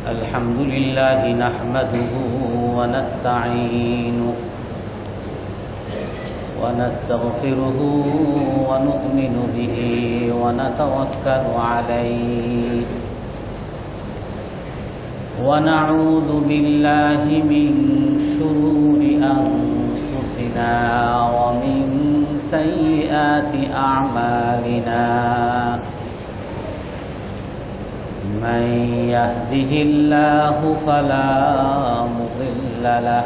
الحمد لله نحمده ونستعينه ونستغفره ونؤمن به ونتوكل عليه ونعوذ بالله من شرور أنفسنا ومن سيئات أعمالنا من يهده الله فلا مضل له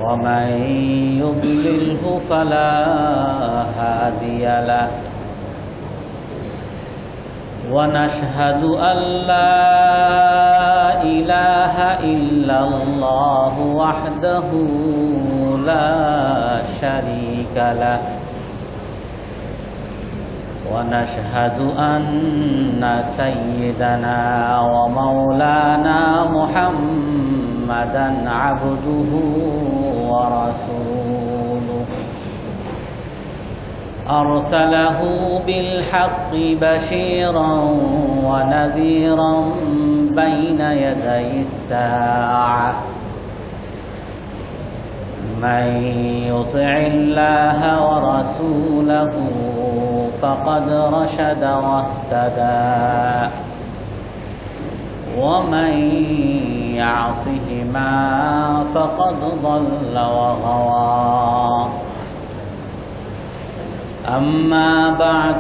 ومن يضلله فلا هادي له ونشهد أن لا إله إلا الله وحده لا شريك له ونشهد أن سيدنا ومولانا محمدا عبده ورسوله أرسله بالحق بشيرا ونذيرا بين يدي الساعة من يطع الله ورسوله فقد رشد واهتدى ومن يعصهما فقد ضل وغوى أما بعد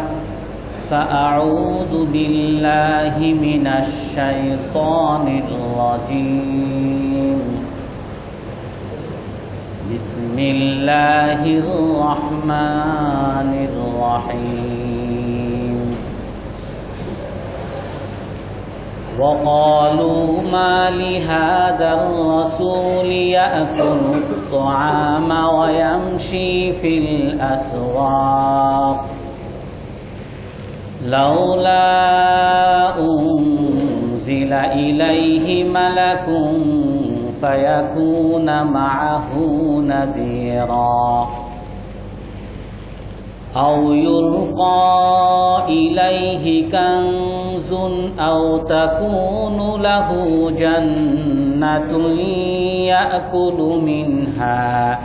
فأعوذ بالله من الشيطان الرجيم بسم الله الرحمن الرحيم وقالوا ما لهذا الرسول يأكل الطعام ويمشي في الأسواق لولا أنزل إليه ملك فيكون معه نذيرا أو يلقى إليه كنز أو تكون له جنة يأكل منها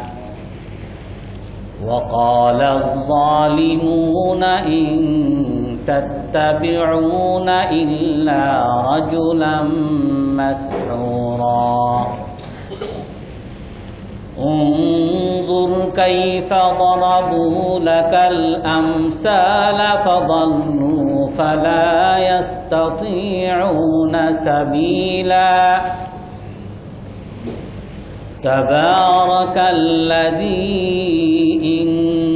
وقال الظالمون إن تتبعون إلا رجلا مسحورا انظر كيف ضربوا لك الأمثال فضلوا فلا يستطيعون سبيلا تبارك الذي إن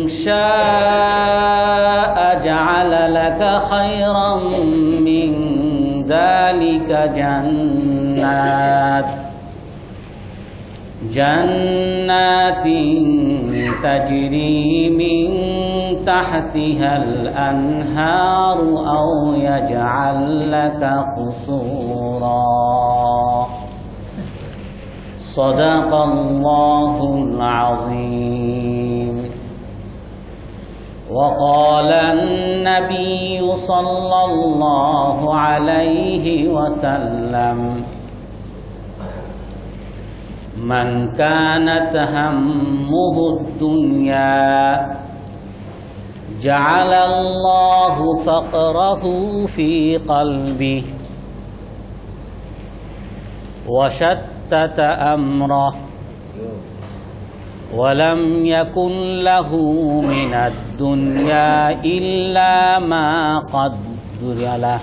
شاء جعل لك خيرا من ذلك جنات تجري من تحتها الأنهار أو يجعل لك قصورا صدق الله العظيم وقال النبي صلى الله عليه وسلم من كانت همه الدنيا جعل الله فقره في قلبه وشتت أمره ولم يكن له من الدنيا إلا ما قدر له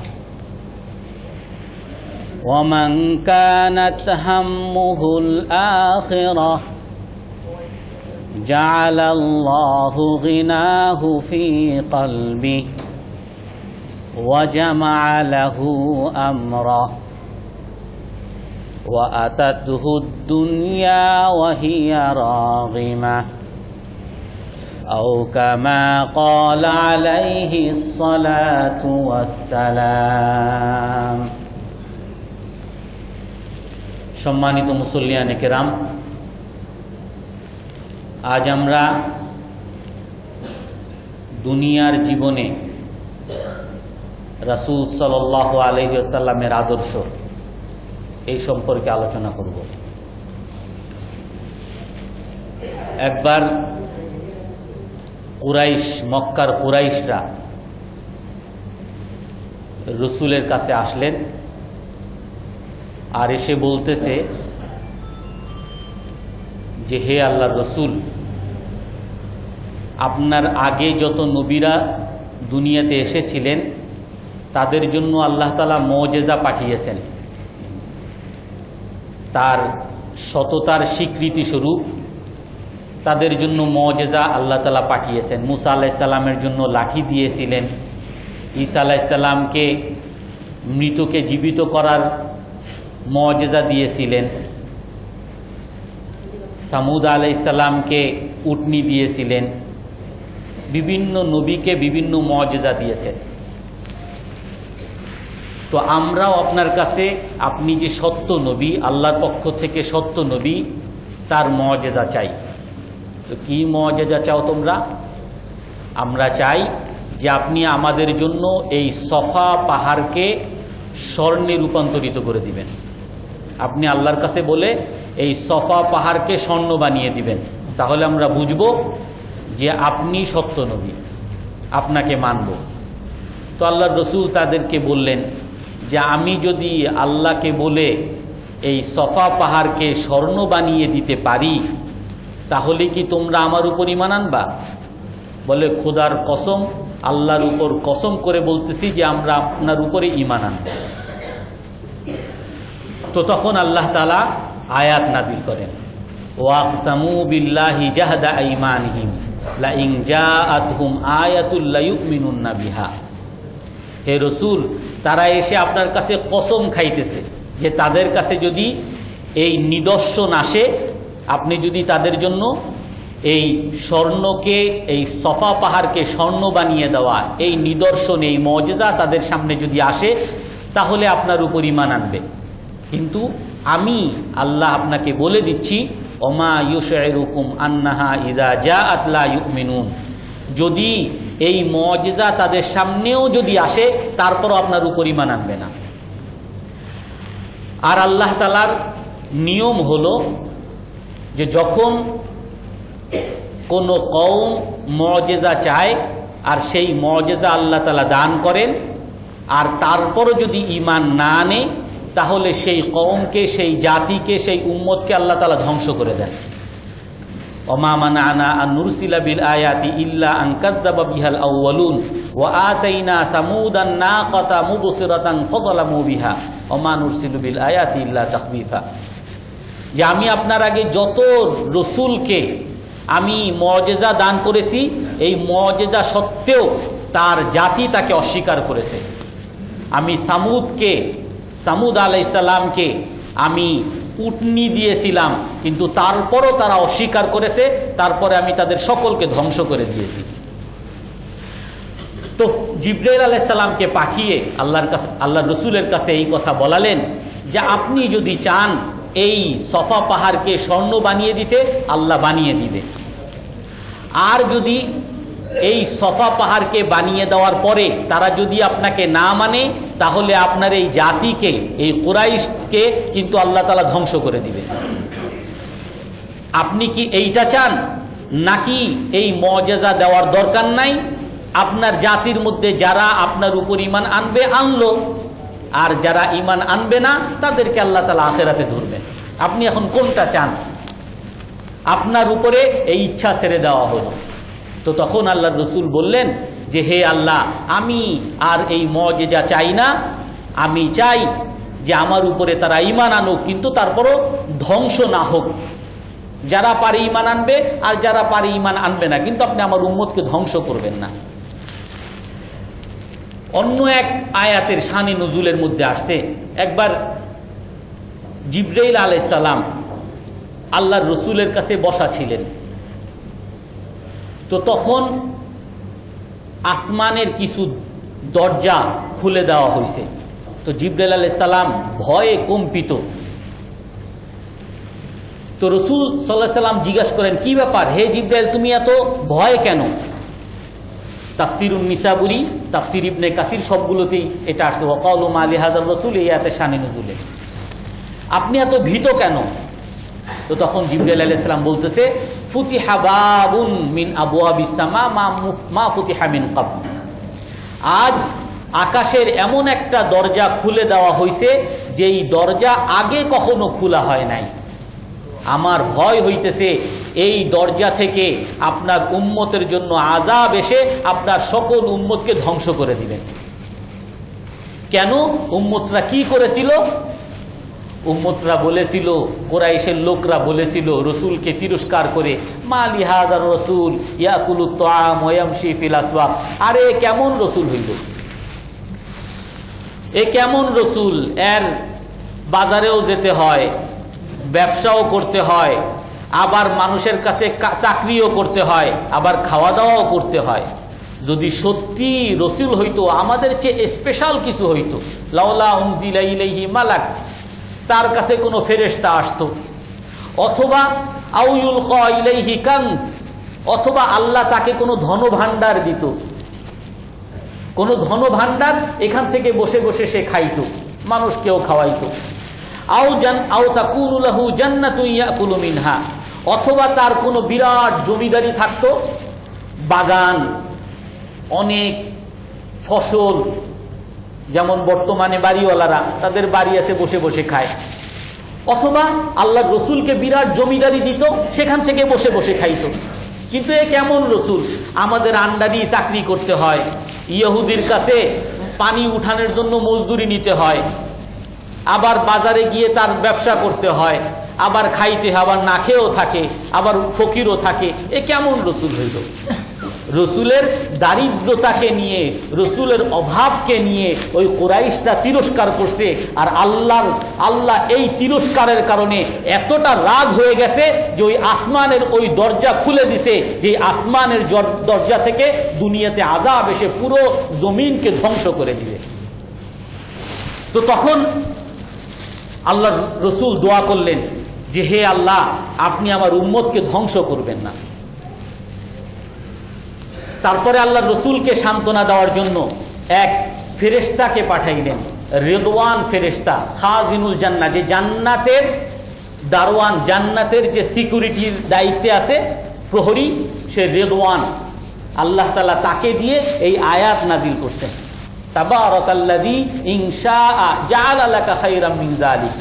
ومن كانت همه الآخرة جعل الله غناه في قلبه وجمع له أمره وأتته الدنيا وهي راغمة أو كما قال عليه الصلاة والسلام সম্মানিত মুসল্লিয়ানে কেরাম, আজ আমরা দুনিয়ার জীবনে রাসূল সাল্লাল্লাহু আলাইহি ওয়াসাল্লামের আদর্শ, এই সম্পর্কে আলোচনা করব। একবার কুরাইশ, মক্কার কুরাইশরা রসুলের কাছে আসলেন আর এসে বলতেছে যে, হে আল্লাহর রসুল, আপনার আগে যত নবীরা দুনিয়াতে এসেছিলেন তাদের জন্য আল্লাহ তাআলা মুজিজা পাঠিয়েছেন। তার সততার স্বীকৃতি স্বরূপ তাদের জন্য মুজিজা আল্লাহ তাআলা পাঠিয়েছেন। মুসা আলাইহিস সালামের জন্য লাঠি দিয়েছিলেন, ঈসা আলাইহিস সালামকে মৃতকে জীবিত করার মুজিজা দিয়েছিলেন, সামুদ আলাইহিস সালামকে উটনি দিয়েছিলেন, বিভিন্ন নবীকে বিভিন্ন মুজিজা দিয়েছেন। তো আমরাও আপনার কাছে, আপনি যে সত্য নবী, আল্লাহর পক্ষ থেকে সত্য নবী, তার মুজিজা চাই। তো কি মুজিজা চাও তোমরা? আমরা চাই যে আপনি আমাদের জন্য এই সফা পাহাড়কে স্বর্ণে রূপান্তরিত করে দিবেন। আপনি আল্লাহর কাছে বলে এই সফা পাহাড়কে স্বর্ণ বানিয়ে দিবেন, তাহলে আমরা বুঝব যে আপনি সত্য নবী, আপনাকে মানব। তো আল্লাহর রসুল তাদেরকে বললেন যে আমি যদি আল্লাহকে বলে এই সফা পাহাড়কে স্বর্ণ বানিয়ে দিতে পারি, তাহলে কি তোমরা আমার উপর ঈমান আনবা? বলে, খোদার কসম, আল্লাহর উপর কসম করে বলতেছি যে আমরা আপনার উপরে ঈমান আনব। তো তখন আল্লাহ তাআলা আয়াত নাজিল করেন, ওয়াকসামু বিল্লাহি জাহদা আইমানিহিম লা ইন জাআতহুম আয়াতুল লা ইউমিনুন্না বিহা। হে রাসূল, তারা এসে আপনার কাছে কসম খাইতেছে যে তাদের কাছে যদি এই নিদর্শন আসে, আপনি যদি তাদের জন্য এই স্বর্ণকে, এই সফা পাহাড়কে স্বর্ণ বানিয়ে দেওয়া এই নিদর্শন, এই মুজিজা তাদের সামনে যদি আসে, তাহলে আপনার উপর ঈমান আনবে। কিন্তু আমি আল্লাহ আপনাকে বলে দিচ্ছি, ওমা ইউশঈরুকুম আন্নাহা ইযা জাআত লা ইউমিনুন, যদি এই মুজিজা তাদের সামনেও যদি আসে, তারপরও আপনার উপর ঈমান আনবে না। আর আল্লাহ তাআলার নিয়ম হলো যে যখন কোন কওম মুজিজা চায় আর সেই মুজিজা আল্লাহ তাআলা দান করেন, আর তারপরও যদি ঈমান না আনে, তাহলে সেই কওমকে, সেই জাতিকে, সেই উম্মতকে আল্লাহ তাআলা ধ্বংস করে দেন। ওমা মানানা আন নুরসিলা বিল আয়াতি ইল্লা আন কাযযাবা বিহাল আউয়ালুন ওয়া আতাইনা সামুদান নাকাতা মুবসিরাতান ফাযালামু বিহা ওমা নুরসিলু বিল আয়াতি ইল্লা তাখবীফা। যে আমি আপনার আগে যত রসুলকে আমি মুজিজা দান করেছি, এই মুজিজা সত্ত্বেও তার জাতি তাকে অস্বীকার করেছে। আমি সামুদ আলাইহিস সালামকে আমি উটনি দিয়েছিলাম, কিন্তু তারপরও তারা অস্বীকার করেছে, তারপরে আমি তাদের সকলকে ধ্বংস করে দিয়েছি। তো জিবরাইল আলাইহিস সালামকে পাঠিয়ে আল্লাহর রসুলের কাছে এই কথা বলালেন যে আপনি যদি চান এই সফা পাহাড়কে স্বর্ণ বানিয়ে দিতে, আল্লাহ বানিয়ে দিবে। আর যদি এই সফা পাহাড়কে বানিয়ে দেওয়ার পরে তারা যদি আপনাকে না মানে, তাহলে আপনার এই জাতিকে, এই কুরাইশকে কিন্তু আল্লাহ তাআলা ধ্বংস করে দিবে। আপনি কি এইটা চান, নাকি এই মুজিজা দেওয়ার দরকার নাই, আপনার জাতির মধ্যে যারা আপনার উপর ঈমান আনবে আনলো, আর যারা ঈমান আনবে না তাদেরকে আল্লাহ তাআলা আখিরাতে ধরবেন? আপনি এখন কোনটা চান? আপনার উপরে এই ইচ্ছা ছেড়ে দেওয়া হলো। তো তখন আল্লাহর রসুল বললেন যে, হে আল্লাহ, আমি আর এই মুজিজা চাই না, আমি চাই যে আমার উপরে তারা ঈমান আনুক, কিন্তু তারপরও ধ্বংস না হোক। যারা পারে ঈমান আনবে আর যারা পারে ঈমান আনবে না, কিন্তু আপনি আমার উম্মতকে ধ্বংস করবেন না। অন্য এক আয়াতের শানে নুজুলের মধ্যে আসছে, একবার জিবরাইল আলাইহিস সালাম আল্লাহর রসুলের কাছে বসা ছিলেন। তো তখন আসমানের কিছু দরজা খুলে দেওয়া হয়েছে। তো জিবরাইল আলাইহিস সালাম ভয়ে কম্পিত। তো রাসূল সাল্লাল্লাহু আলাইহি সাল্লাম জিজ্ঞাসা করেন, কি ব্যাপার হে জিবরাইল, তুমি এত ভয় কেন? তাফসিরুন নিসাবুরি, তাফসির ইবনে কাসির সবগুলোতেই এটা আসছে ওয়াকালু মা লিহাযার রাসূল, এই আয়াতে শানে নুজুলে। আপনি এত ভীত কেন? তো তখন জিবরাইল আলাইহিস সালাম বলতেছে ফুতিহা বাবুন মিন আবওয়াবিস সামা মা ফুতিহা মিন ক্বাবল। আজ আকাশের এমন একটা দরজা খুলে দেওয়া হয়েছে যেই দরজা আগে কখনো খোলা হয় নাই। আমার ভয় হইতেছে এই দরজা থেকে আপনার উম্মতের জন্য আযাব এসে আপনার সকল উম্মতকে ধ্বংস করে দিবেন। কেন? উম্মতরা কি করেছিল? উম্মতরা বলেছিল, কুরাইশের লোকরা বলেছিল রসুলকে তিরস্কার করে, মা লিহাযার রাসূল ইয়াকুলুত তাআম ওয়া ইয়ামশি ফিল আসওয়াক। আরে কেমন রসুল হইল, এ কেমন রসুল? এর বাজারেও যেতে হয়, ব্যবসাও করতে হয়, আবার মানুষের কাছে চাকরিও করতে হয়, আবার খাওয়া দাওয়াও করতে হয়। যদি সত্যি রসুল হইতো, আমাদের চেয়ে স্পেশাল কিছু হইতো, লাউলা উনজিলা ইলাইহি মালাক, তার কাছে কোনো ফেরেশতা আসতো, অথবা আউ ইউলকা ইলাইহি কানজ, অথবা আল্লাহ তাকে কোনো ধনভাণ্ডার দিত, কোনো ধনভাণ্ডার, এখান থেকে বসে বসে সে খাইতো, মানুষকেও খাওয়াইতো। আউ তাকুনু লাহু জান্নাতুন ইয়াকুলু মিনহা, অথবা তার কোনো বিরাট জমিদারি থাকতো, বাগান, অনেক ফসল, যেমন বর্তমানে বাড়িওয়ালারা তাদের বাড়ি আছে, বসে বসে খায়। অথবা আল্লাহ রসুলকে বিরাট জমিদারি দিত, সেখান থেকে বসে বসে খাইত। কিন্তু এ কেমন রসুল? আমাদের আন্ডারি চাকরি করতে হয়, ইহুদির কাছে পানি উঠানোর জন্য মজদুরি নিতে হয়, আবার বাজারে গিয়ে তার ব্যবসা করতে হয়, আবার খাইতে, আবার না খেয়েও থাকে, আবার ফকিরও থাকে। এ কেমন রসুল হইল? রসুলের দারিদ্রতাকে নিয়ে, রসুলের অভাবকে নিয়ে ওই কুরাইশরা তিরস্কার করছে। আর আল্লাহ এই তিরস্কারের কারণে এতটা রাগ হয়ে গেছে যে ওই আসমানের ওই দরজা খুলে দিছে, যে আসমানের দরজা থেকে দুনিয়াতে আযাব এসে পুরো জমিনকে ধ্বংস করে দিবে। তো তখন আল্লাহ রসুল দোয়া করলেন যে হে আল্লাহ, আপনি আমার উম্মতকে ধ্বংস করবেন না। তারপরে আল্লাহ রসুলকে সান্ত্বনা দেওয়ার জন্য এক ফেরেশতাকে পাঠাইলেন, রিদওয়ান ফেরেশতা, খাজিনুল জান্নাহ, যে জান্নাতের দারওয়ান, জান্নাতের যে সিকিউরিটির দায়িত্বে আছে, প্রহরী, সে রিদওয়ান। আল্লাহ তাআলা তাকে দিয়ে এই আয়াত নাজিল করছেন, তাবারাকাল্লাযী ইন শাআ জাআলা লাকা খায়রাম মিন যালিক।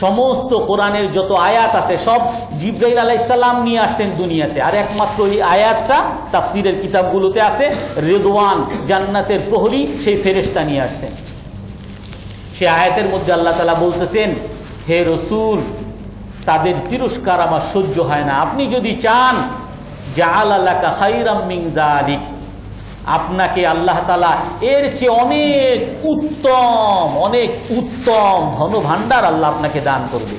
সমস্ত কোরআনের যত আয়াত আছে সব জিবরাইল আলাইহিস সালাম নিয়ে আসতেন দুনিয়াতে, আর একমাত্র এই আয়াতটা তাফসীরের কিতাবগুলোতে আছে, রিদওয়ান, জান্নাতের প্রহরী, সেই ফেরেশতা নিয়ে আসছেন। সেই আয়াতের মধ্যে আল্লাহ তাআলা বলতেছেন, হে রাসূল, তাদের তিরস্কার আমার সহ্য হয় না। আপনি যদি চান, জাআলা লাকা খায়রাম মিন যালিক, আপনাকে আল্লাহ তাআলা এর চেয়ে অনেক উত্তম ধনভাণ্ডার আল্লাহ আপনাকে দান করবে।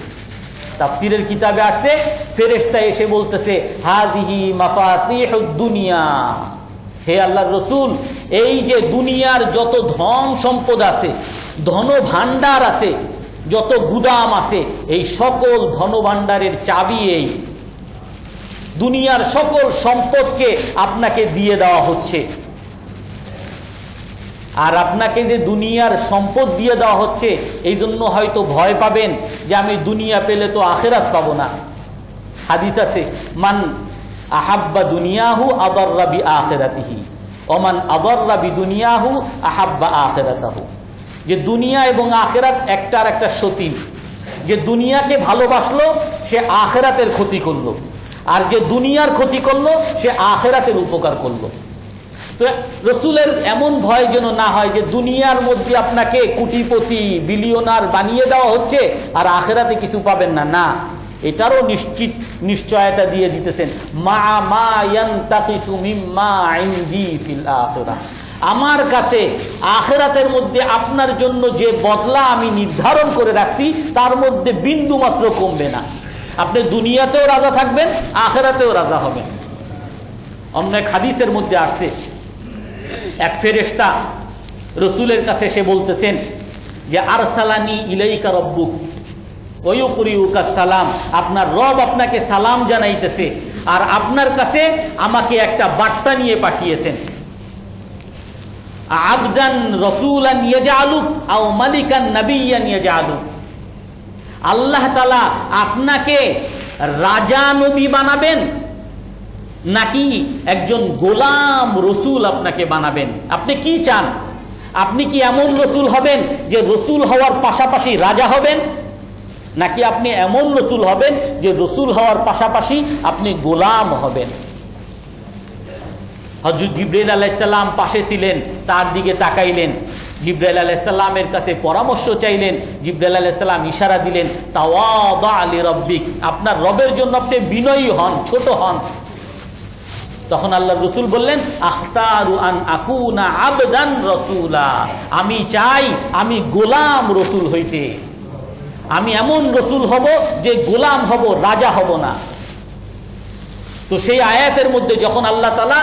তাফসীরের কিতাবে আসছে, ফেরেশতা এসে বলতেছে, হাযিহি মাফাতিহুদ দুনিয়া, হে আল্লাহর রাসূল, এই যে দুনিয়ার যত ধন সম্পদ আছে, ধনভাণ্ডার আছে, যত গুদাম আছে, এই সকল ধনভাণ্ডারের চাবি এই দুনিয়ার সকল সম্পদকে আপনাকে দিয়ে দেওয়া হচ্ছে। আর আপনাকে যে দুনিয়ার সম্পদ দিয়ে দেওয়া হচ্ছে, এই জন্য হয়তো ভয় পাবেন যে আমি দুনিয়া পেলে তো আখিরাত পাবো না। হাদিস আছে, মান আহাব্বা দুনিয়াহু আদাররা বিআখিরাতিহি ওয়া মান আদাররা বিদুনিয়াহু আহাব্বা আখিরাতাহু। যে দুনিয়া এবং আখিরাত একটার একটা সতীন। যে দুনিয়াকে ভালোবাসলো সে আখিরাতের ক্ষতি করলো, আর যে দুনিয়ার ক্ষতি করলো সে আখিরাতের উপকার করলো। তো রসুলের এমন ভয় যেন না হয় যে দুনিয়ার মধ্যে আপনাকে কোটিপতি, বিলিয়নার বানিয়ে দেওয়া হচ্ছে আর আখিরাতে কিছু পাবেন না। না, এটারও নিশ্চয়তা দিয়ে দিতেছেন, মা ইয়ানতাকিসু মিম্মা ইনদি ফিল আখিরাহ, আমার কাছে আখিরাতের মধ্যে আপনার জন্য যে বদলা আমি নির্ধারণ করে রাখছি তার মধ্যে বিন্দু মাত্র কমবে না। আপনি দুনিয়াতেও রাজা থাকবেন, আখিরাতেও রাজা হবেন। অন্য এক হাদিসের মধ্যে আসছে, এক ফেরেশতা রসুলের কাছে এসে বলতেছেন যে আরসালানি ইলাইকা রব্বুক ওয়া ইউকরিউকা সালাম, আপনার রব আপনাকে সালাম জানাইতেছে। আর আপনার কাছে আমাকে একটা বার্তা নিয়ে পাঠিয়েছেন। আবদান রাসূলান ইয়াজআলুক আও মালিকান নাবিয়্যান ইয়াজআলুক, আল্লাহ তাআলা আপনাকে রাজা নবী বানাবেন নাকি একজন গোলাম রসুল আপনাকে বানাবেন? আপনি কি চান? আপনি কি এমন রসুল হবেন যে রসুল হওয়ার পাশাপাশি রাজা হবেন, নাকি আপনি এমন রসুল হবেন যে রসুল হওয়ার পাশাপাশি আপনি গোলাম হবেন? হযরত জিবরাইল আলাইহিস সালাম পাশে ছিলেন, তার দিকে তাকাইলেন, জিবরাইল আলাইহিস সালামের কাছে পরামর্শ চাইলেন। জিবরাইল আলাইহিস সালাম ইশারা দিলেন, তাওয়াদা লিরাব্বিক, আপনার রবের জন্য আপনি বিনয়ী হন, ছোট হন। তখন আল্লাহ রসুল বললেন, আখতারু আন আকুনা আবদান রাসূলা, আমি চাই আমি গোলাম রসুল হইতে, আমি এমন রসুল হব যে গোলাম হব, রাজা হব না। তো সেই আয়াতের মধ্যে যখন আল্লাহ তাআলা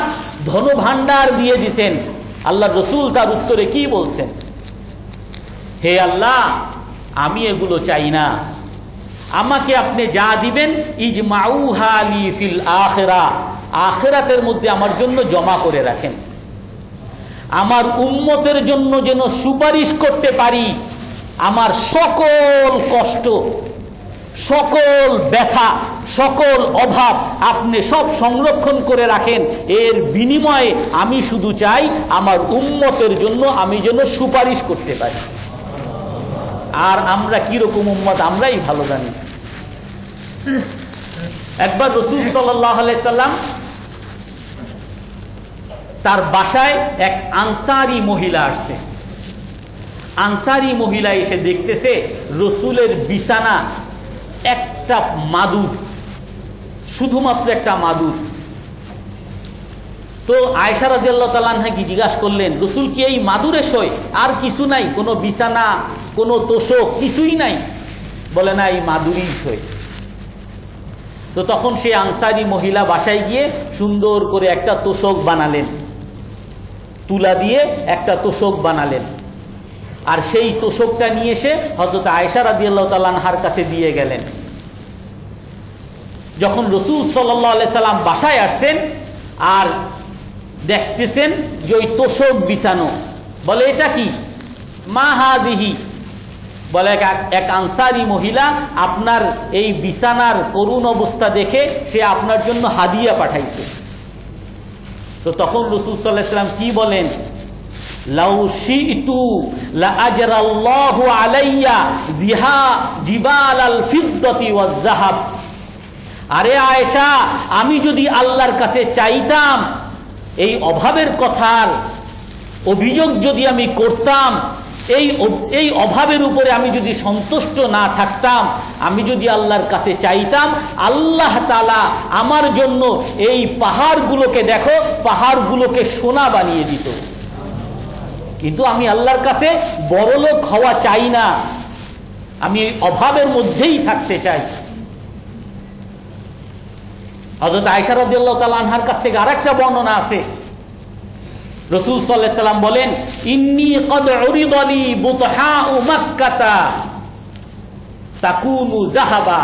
ধনভাণ্ডার দিয়ে দিতেন, আল্লাহ রসুল তার উত্তরে কি বলছেন? হে আল্লাহ, আমি এগুলো চাই না, আমাকে আপনি যা দিবেন ইজমাউহা লি ফিল আখিরাহ, আখিরাতের মধ্যে আমার জন্য জমা করে রাখেন, আমার উম্মতের জন্য যেন সুপারিশ করতে পারি, আমার সকল কষ্ট, সকল ব্যথা, সকল অভাব আপনি সব সংরক্ষণ করে রাখেন। এর বিনিময়ে আমি শুধু চাই আমার উম্মতের জন্য আমি যেন সুপারিশ করতে পারি। আর আমরা কিরকম উম্মত আমরাই ভালো জানি। একবার রাসূল সাল্লাল্লাহু আলাইহি সাল্লাম তার বাসায় এক আনসারী মহিলা আসছে। আনসারী মহিলা এসে দেখতেছে রসুলের বিছানা একটা মাদুর, শুধুমাত্র একটা মাদুর। তো আয়েশা রাদিয়াল্লাহু তাআলা আনহা কি জিজ্ঞাসা করলেন, রসুল কি এই মাদুরে শোয়, আর কিছু নাই, কোনো বিছানা, কোনো তোষক কিছুই নাই? বলে না, এই মাদুরই শোয়। তো তখন সেই আনসারী মহিলা বাসায় গিয়ে সুন্দর করে একটা তোষক বানালেন, তুলা দিয়ে একটা তোষক বানালেন, আর সেই তোষকটা নিয়ে এসে হযরত আয়েশা রাদিয়াল্লাহু তাআলা আনহার কাছে দিয়ে গেলেন। যখন রাসূল সাল্লাল্লাহু আলাইহি সাল্লাম বাসায় আসতেন আর দেখতেছেন যে ওই তোষক বিছানো, বলে এটা কি? মা হাযিহি, বলে এক আনসারী মহিলা আপনার এই বিছানার করুণ অবস্থা দেখে সে আপনার জন্য হাদিয়া পাঠাইছে। তো তখন রাসূল সাল্লাল্লাহু আলাইহি সাল্লাম কি বলেন? লাউ শি'তু লা আজরাল্লাহু আলাইয়া জিবালাল ফিদ্দাতি ওয়াজ যাহাব, আরে আয়েশা, আমি যদি আল্লাহর কাছে চাইতাম, এই অভাবের কথার অভিযোগ যদি আমি করতাম, এই অভাবের উপরে আমি যদি সন্তুষ্ট না থাকতাম, আমি যদি আল্লাহর কাছে চাইতাম, আল্লাহ তাআলা আমার জন্য এই পাহাড়গুলোকে, দেখো পাহাড়গুলোকে সোনা বানিয়ে দিত। কিন্তু আমি আল্লাহর কাছে বড়লোক হওয়া চাই না, আমি এই অভাবের মধ্যেই থাকতে চাই। হযরত আয়েশা রাদিয়াল্লাহু তাআলা আনহার কাছ থেকে আরেকটা বর্ণনা আছে, রাসূল সাল্লাল্লাহু আলাইহি সাল্লাম বলেন, ইন্নী ক্বাদ উরিদা লি বুতহাউ মাক্কাতা তাকুনু যাহাবা,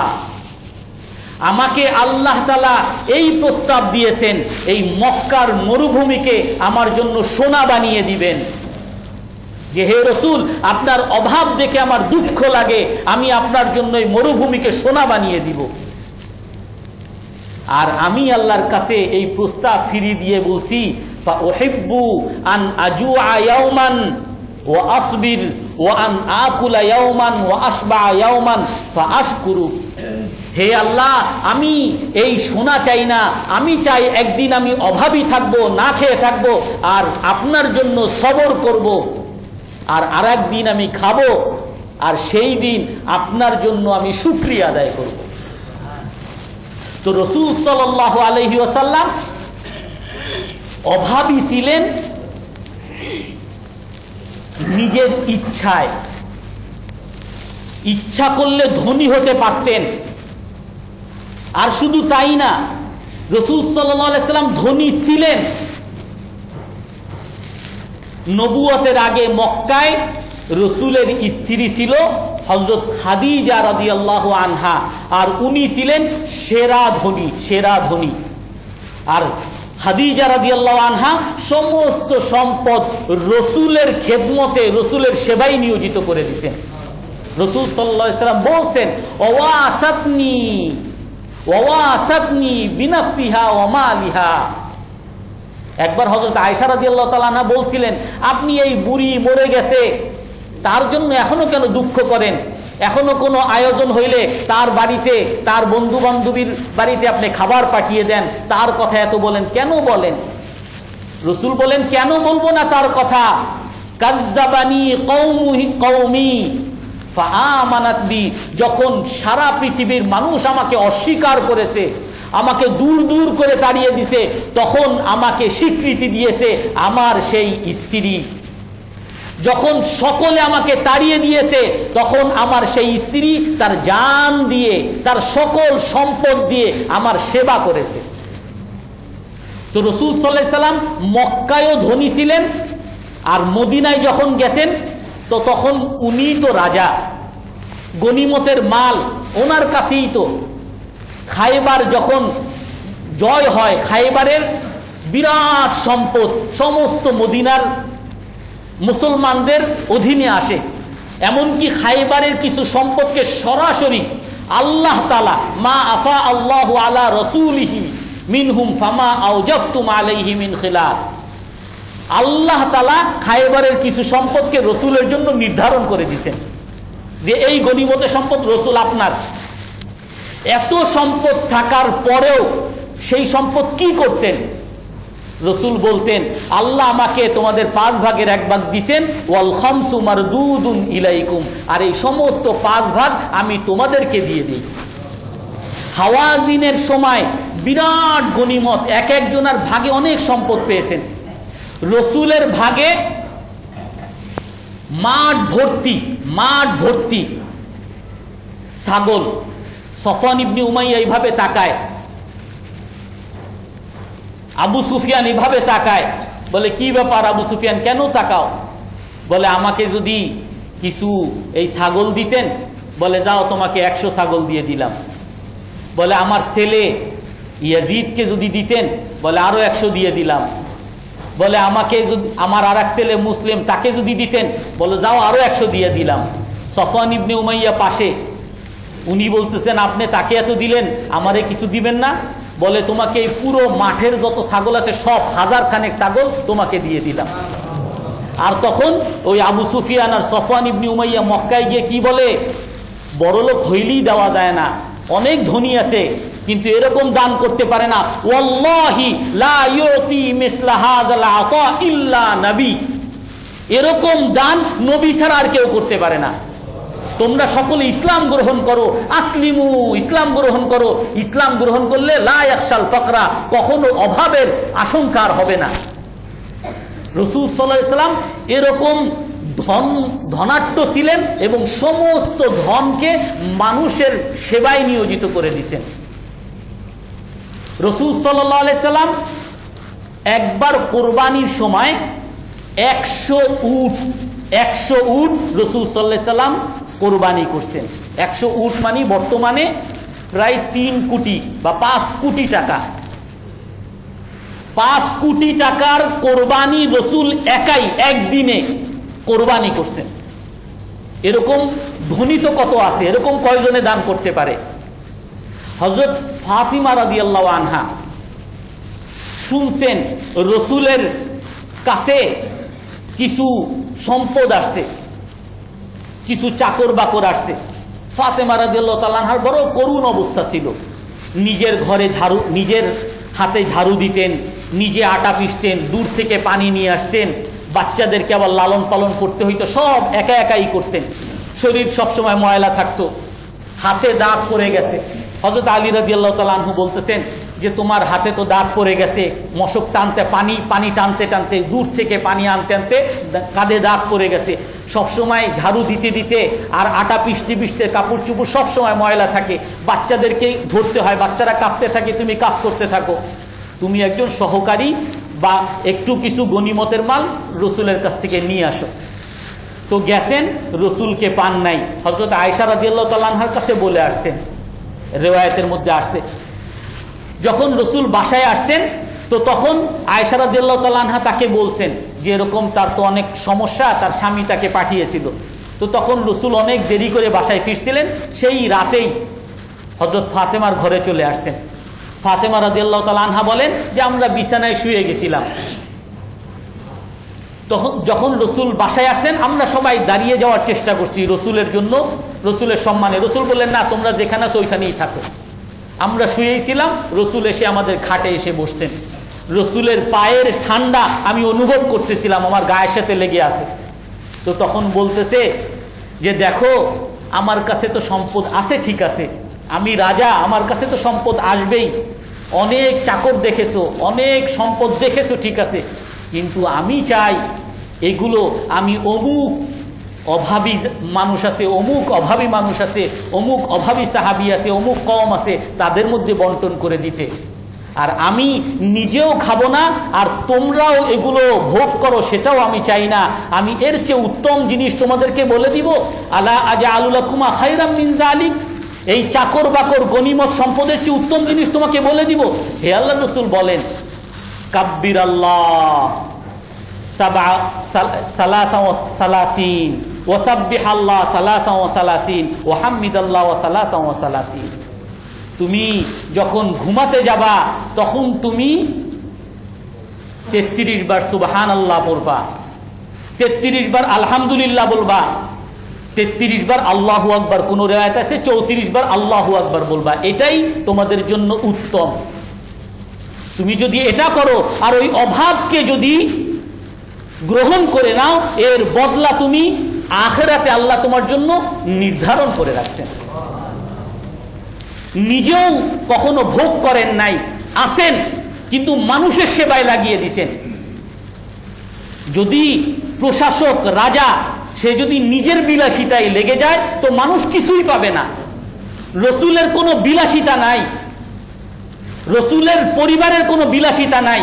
আমাকে আল্লাহ তাআলা এই প্রস্তাব দিয়েছেন, এই মক্কার মরুভূমিকে আমার জন্য সোনা বানিয়ে দিবেন। যে হে রাসূল, আপনার অভাব দেখে আমার দুঃখ লাগে, আমি আপনার জন্য এই মরুভূমিকে সোনা বানিয়ে দিব। আর আমি আল্লাহর কাছে এই প্রস্তাব ফিরিয়ে দিয়ে বলছি, ফাউহিব্বু আন আজুআ ইয়াওমান ওয়া আসবির ওয়া আন আকুলা ইয়াওমান ওয়া আশবা ইয়াওমান ফাআশকুরু, হে আল্লাহ, আমি এই সোনা চাই না, আমি চাই একদিন আমি অভাবী থাকবো, না খেয়ে থাকবো, আর আপনার জন্য সবর করব, আর আরেকদিন আমি খাবো, আর সেই দিন আপনার জন্য আমি শুকরিয়া আদায় করব। তো রাসূল সাল্লাল্লাহু আলাইহি ওয়াসাল্লাম অভাবী ছিলেন নিজের ইচ্ছায়, ইচ্ছা করলে ধনী হতে পারতেন। আর শুধু তাই না, রাসূল সাল্লাল্লাহু আলাইহি ওয়াসাল্লাম ধনী ছিলেন। নবুয়তের আগে মক্কায় রাসূলের স্ত্রী ছিল হযরত খাদিজা রাদিয়াল্লাহু আনহা, আর উনি ছিলেন সেরা ধনী, সেরা ধনী। আর খাদিজা রাদিয়াল্লাহু আনহা সমস্ত সম্পদ রসুলের খেদমতে, রসুলের সেবায় নিয়োজিত করে দিয়েছেন। রসুল সাল্লাল্লাহু আলাইহি ওয়াসাল্লাম বলছেন, ওয়াসাতনি বিনাফসিহা ওয়া মালিহা। একবার হযরত আয়েশা রাদিয়াল্লাহু তাআলা আনহা বলছিলেন, আপনি এই বুড়ি মরে গেছে তার জন্য এখনো কেন দুঃখ করেন? এখনো কোনো আয়োজন হইলে তার বাড়িতে, তার বন্ধু বান্ধবীর বাড়িতে আপনি খাবার পাঠিয়ে দেন, তার কথা এত বলেন কেন বলেন? রসুল বলেন, কেন বলবো না তার কথা? কাযযাবানি কওমি ফাআমানাত বি। যখন সারা পৃথিবীর মানুষ আমাকে অস্বীকার করেছে, আমাকে দূর দূর করে তাড়িয়ে দিছে, তখন আমাকে স্বীকৃতি দিয়েছে আমার সেই স্ত্রী। যখন সকলে আমাকে তাড়িয়ে দিয়েছে, তখন আমার সেই স্ত্রী তার জান দিয়ে, তার সকল সম্পদ দিয়ে আমার সেবা করেছে। তো রাসূল সাল্লাল্লাহু আলাইহি সাল্লাম মক্কায়ও ধনী ছিলেন, আর মদিনায় যখন গেছেন তো তখন উনি তো রাজা, গনিমতের মাল ওনার কাছেই তো। খায়বার যখন জয় হয়, খায়বারের বিরাট সম্পদ সমস্ত মদিনার মুসলমানদের অধীনে আসে। এমনকি খায়বারের কিছু সম্পদকে সরাসরি আল্লাহ তাআলা মা আফা আল্লাহু আলা রাসূলিহি মিনহুম ফামা আওজাফতুম আলাইহি মিন খিলাল, আল্লাহ তাআলা খায়বারের কিছু সম্পদকে রসুলের জন্য নির্ধারণ করে দিয়েছেন যে এই গনিমতের সম্পদ রসুল আপনার। এত সম্পদ থাকার পরেও সেই সম্পদ কি করতেন? রসুল বলতেন, আল্লাহ আমাকে তোমাদের 5 ভাগের 1 ভাগ দিছেন, ওয়াল খামসু মারদুদুন ইলাইকুম, আর এই সমস্ত 5 ভাগ আমি তোমাদেরকে দিয়ে দিই। হাওয়াজিনের সময় বিরাট গনিমত, এক একজনের ভাগে অনেক সম্পদ পেয়েছেন। রসুলের ভাগে মাঠ ভর্তি ছাগল। সফওয়ান ইবনে উমাইয়া এইভাবে তাকায়, আবু সুফিয়ান এইভাবে তাকায়, বলে কি ব্যাপার আবু সুফিয়ান, কেন তাকাও? বলে আমাকে যদি কিছু এই ছাগল দিতেন, বলে যাও তোমাকে 100 ছাগল দিয়ে দিলাম। বলে আমার ছেলে ইয়াজিদকে যদি দিতেন, বলে আরো 100 দিয়ে দিলাম। বলে আমাকে যদি, আমার আর এক ছেলে মুসলিম, তাকে যদি দিতেন, বলে যাও আরো 100 দিয়ে দিলাম। সফওয়ান ইবনে উমাইয়া পাশে, উনি বলতেছেন আপনি তাকে এত দিলেন, আমারে কিছু দিবেন না? বলে তোমাকে এই পুরো মাঠের যত ছাগল আছে সব 1000 খানেক ছাগল তোমাকে দিয়ে দিলাম। আর তখন ওই আবু সুফিয়ান আর সফওয়ান ইবনে উমাইয়া মক্কায় গিয়ে কি বলে, বড়লোক হইলেই দেওয়া যায় না, অনেক ধনী আছে কিন্তু এরকম দান করতে পারে না। ওয়াল্লাহি লা ইউতি মিসলা হাযাল আতা ইল্লা নবী, এরকম দান নবী ছাড়া আর কেউ করতে পারে না। তোমরা সকলে ইসলাম গ্রহণ করো, আসলিমু, ইসলাম গ্রহণ করো। ইসলাম গ্রহণ করলে লা ইয়াখশাল ফাকরা, কখনো অভাবের আশঙ্কা আর হবে না। রাসূল সাল্লাল্লাহু আলাইহি সাল্লাম এরকম ধনাঢ্য ছিলেন এবং সমস্ত ধনকে মানুষের সেবায় নিয়োজিত করে দিয়েছেন। রাসূল সাল্লাল্লাহু আলাইহি সাল্লাম একবার কোরবানির সময় 100 উট রাসূল সাল্লাল্লাহু আলাইহি সাল্লাম কোরবানি করছেন। 100 উট মানে বর্তমানে প্রায় 3 কোটি বা 5 কোটি টাকা। 5 কোটি টাকার কোরবানি রাসূল একাই একদিনে কোরবানি করছেন। এরকম ধনী তো কত আছে, এরকম কয়জনে দান করতে পারে? হযরত ফাতিমা রাদিয়াল্লাহু আনহা শুনছেন রাসূলের কাছে কিছু সম্পদ আসছে, কিছু চাকর বাকর আসছে। ফাতিমা রাদিয়াল্লাহু তাআলা আনহার বড় করুণ অবস্থা ছিল। নিজের ঘরে ঝাড়ু, নিজের হাতে ঝাড়ু দিতেন, নিজে আটা পিষতেন, দূর থেকে পানি নিয়ে আসতেন, বাচ্চাদেরকে আবার লালন পালন করতে হইতো, সব একা একাই করতেন। শরীর সবসময় ময়লা থাকতো, হাতে দাগ পড়ে গেছে। হযরত আলী রাদিয়াল্লাহু তাআলা আনহু বলতেছেন যে তোমার হাতে তো দাগ পড়ে গেছে, মশক টানতে, পানি টানতে টানতে, দূর থেকে পানি আনতে আনতে কাঁধে দাগ পড়ে গেছে। সবসময় ঝাড়ু দিতে দিতে আর আটা পিষতে পিষতে কাপড় চুপড় সবসময় ময়লা থাকে, বাচ্চাদেরকে ধরতে হয়, বাচ্চারা কাঁপতে থাকে, তুমি কাজ করতে থাকো। তুমি একজন সহকারী বা একটু কিছু গনিমতের মাল রাসূলের কাছ থেকে নিয়ে আসো। তো গেছেন, রাসূলকে পান নাই। হযরত আয়েশা রাদিয়াল্লাহু তাআলা আনহার কাছে বলে আসছেন, রিওয়ায়াতের মধ্যে আসছে। যখন রসুল বাসায় আসছেন তো তখন আয়েশা রাদিয়াল্লাহু তাআলা আনহা তাকে বলছেন যে এরকম তার তো অনেক সমস্যা, তার স্বামী তাকে পাঠিয়েছিল। তো তখন রসুল অনেক দেরি করে বাসায় ফিরছিলেন, সেই রাতেই হযরত ফাতেমার ঘরে চলে আসছেন। ফাতেমা রাদিয়াল্লাহু তাআলা আনহা বলেন যে আমরা বিছানায় শুয়ে গেছিলাম, তখন যখন রসুল বাসায় আসছেন আমরা সবাই দাঁড়িয়ে যাওয়ার চেষ্টা করছি রসুলের জন্য, রসুলের সম্মানে। রসুল বললেন না, তোমরা যেখানে আছো ওইখানেই থাকো। আমরা শুয়েছিলাম, রসুল এসে আমাদের খাটে এসে বসতেন। রসুলের পায়ের ঠান্ডা আমি অনুভব করতেছিলাম, আমার গায়ের সাথে লেগে আছে। তো তখন বলতেছে যে দেখো আমার কাছে তো সম্পদ আছে, ঠিক আছে, আমি রাজা, আমার কাছে তো সম্পদ আসবেই, অনেক চাকর দেখেছো, অনেক সম্পদ দেখেছো, ঠিক আছে, কিন্তু আমি চাই এগুলো আমি অমুক অভাবী মানুষ আছে, অমুক অভাবী মানুষ আছে, অমুক অভাবী সাহাবী আছে, অমুক কওম আছে, তাদের মধ্যে বন্টন করে দিতে। আর আমি নিজেও খাবো না, আর তোমরাও এগুলো ভোগ করো সেটাও আমি চাই না। আমি এর চেয়ে উত্তম জিনিস তোমাদেরকে বলে দিব, আলা আজআলু লাকুমা খায়রাম মিন যালিক, এই চাকর বাকর গনিমত সম্পদের চেয়ে উত্তম জিনিস তোমাকে বলে দিব। হে আল্লাহর রাসূল বলেন, কাব্বির আল্লাহ সালাসা ওয়া সালাসিন ওয়া সাব্বিহাল্লাহ সালাসা ওয়া সালাসিন ওয়া হামিদাল্লাহ ওয়া সালাসা ওয়া সালাসিন। তুমি যখন ঘুমাতে যাবা তখন তুমি 33 বার সুবহানাল্লাহ পড়বা, 33 বার আলহামদুলিল্লাহ বলবা, 33 বার আল্লাহু আকবার, কোন রিওয়ায়াত আছে 34 বার আল্লাহু আকবার বলবা। এটাই তোমাদের জন্য উত্তম। তুমি যদি এটা করো আর ওই অভাবকে যদি গ্রহণ করে নাও, এর বদলা তুমি আখিরাতে আল্লাহ তোমার জন্য নির্ধারণ করে রাখছেন। নিজেও কখনো ভোগ করেন নাই, আছেন, কিন্তু মানুষের সেবায় লাগিয়ে দিছেন। যদি প্রশাসক রাজা সে যদি নিজের বিলাসিতায় লেগে যায় তো মানুষ কিছুই পাবে না। রসুলের কোনো বিলাসিতা নাই, রসুলের পরিবারের কোনো বিলাসিতা নাই,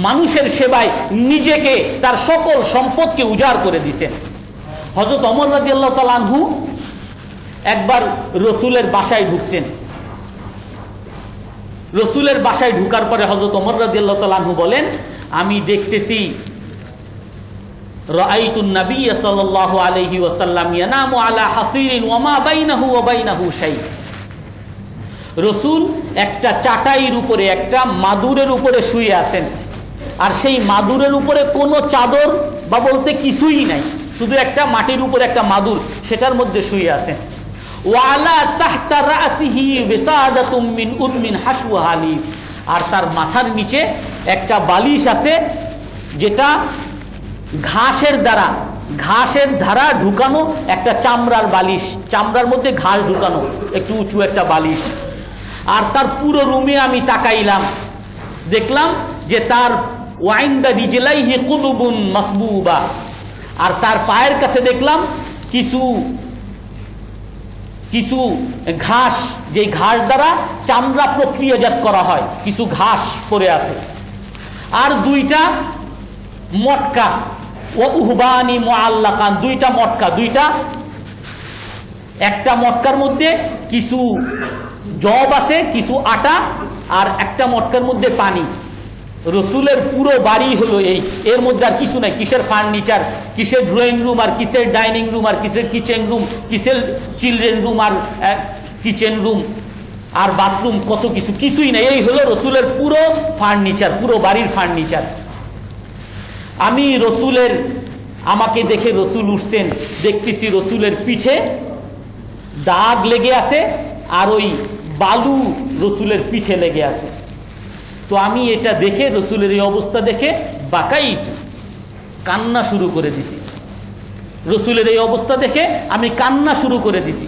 মানুষের সেবায় নিজেকে, তার সকল সম্পদকে উজাড় করে দিছেন। হযরত ওমর রাদিয়াল্লাহু তাআলা আনহু একবার রসুলের বাসায় ঢুকছেন। রসুলের বাসায় ঢুকার পরে হযরত ওমর রাদিয়াল্লাহু তাআলা আনহু বলেন, আমি দেখতেছি রাআইতুন নবী সাল্লাল্লাহু আলাইহি ওয়াসাল্লাম ইয়ানামু আলা হাসিরিন ওয়া মা বাইনাহু ওয়া বাইনাহু শাই। রসুল একটা চাটাইয়ের উপরে, একটা মাদুরের উপরে শুয়ে আছেন, আর সেই মাদুরের উপরে কোনো চাদর বা বলতে কিছুই নাই, শুধু একটা মাটির উপরে একটা মাদুর, সেটার মধ্যে শুয়ে আছেন। ওয়ালা তাহতা রাসিহি বিসাদাতুম মিন উদমিন হাশওয়া হালিব, আর তার মাথার নিচে একটা বালিশ আছে যেটা ঘাসের দ্বারা ঢুকানো, একটা চামড়ার বালিশ, চামড়ার মধ্যে ঘাস ঢুকানো, একটু উঁচু একটা বালিশ। আর তার পুরো রুমে আমি তাকাইলাম, দেখলাম যে তার ওয়াইন্দা রিজলাইহি কুতুবুন মাসবুবা, আর তার পায়ের কাছে দেখলাম কিছু ঘাস, যে ঘাস দ্বারা চামড়া প্রক্রিয়াজাত করা হয়, কিছু ঘাস পড়ে আছে। আর দুইটা মটকা, ও উহবানি মুআল্লাকান, দুইটা মটকা, একটা মটকার মধ্যে কিছু জব আছে, কিছু আটা, আর একটা মটকার মধ্যে পানি। রসুলের পুরো বাড়ি হলো এর মধ্যে আর কিছু নাই। কিসের ফার্নিচার, কিসের ড্রয়িং রুম, আর কিসের ডাইনিং রুম, আর কিসের কিচেন রুম, কিসের চিলড্রেন রুম আর কিচেন রুম আর বাথরুম, কত কিছু, কিছুই নাই। এই হলো রসুলের পুরো ফার্নিচার, পুরো বাড়ির ফার্নিচার। আমি আমাকে দেখে রসুল উঠছেন, দেখতেছি রসুলের পিঠে দাগ লেগে আছে, আর ওই বালু রসুলের পিঠে লেগে আছে। তো আমি এটা দেখে, রসুলের এই অবস্থা দেখে কান্না শুরু করে দিছি। রসুলের এই অবস্থা দেখে আমি কান্না শুরু করে দিছি।